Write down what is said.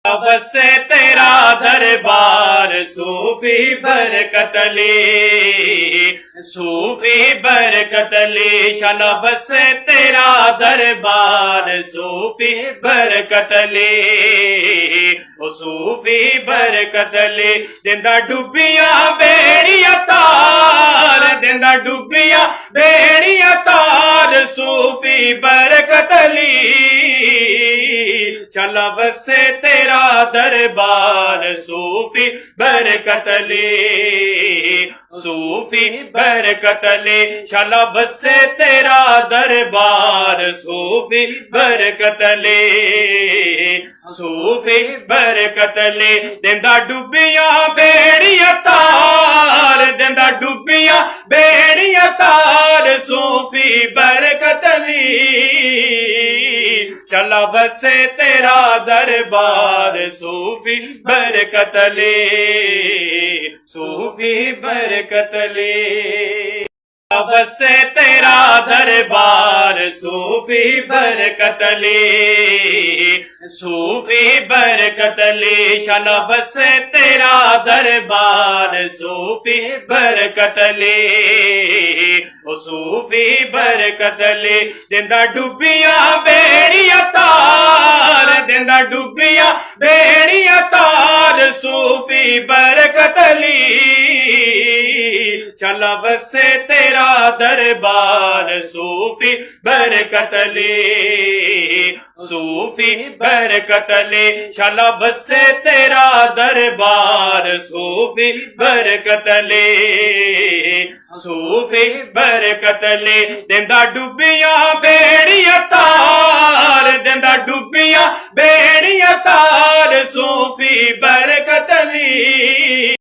बसे तेरा दरबार सूफी बरकत ले, सूफी बरकत ले। शाला बसे तेरा दरबार सूफी बरकत ले, ओ सूफी बरकत ले। दिंदा डुबिया बेड़िया तार, दिंदा डुबिया बेड़िया तार सूफी बरकत ली। चला बसे तेरा दरबार सूफी बरकत ले, सूफी बरकत ले। चला बसे तेरा दरबार सूफी बरकत ले, सूफी बरकत ले। दिंदा डुबिया बेड़िया तार, दिंदा डुबिया बेड़िया तार सूफी बरकत ली। चला बसे तेरा दरबार सूफी बरकत ले, सूफी बरकत ले। बसे तेरा दरबार सूफी बरकत ले, सूफी बरकत ले। शाला बसे तेरा दरबार सूफी बरकत ले, ओ सूफी बरकत ले। दिंदा डुबिया बेड़िया तार, दिंदा डुबिया बेड़िया तार सूफी बरकत ली। चला बसे तेरा दरबार सूफी बरकत ले, सूफी बरकत ले। शाला बसे तेरा दरबार सूफी बरकत ले, सूफी बरकत ले। दिंदा डुबिया बेड़िया तार, दिंदा डुबिया बेड़िया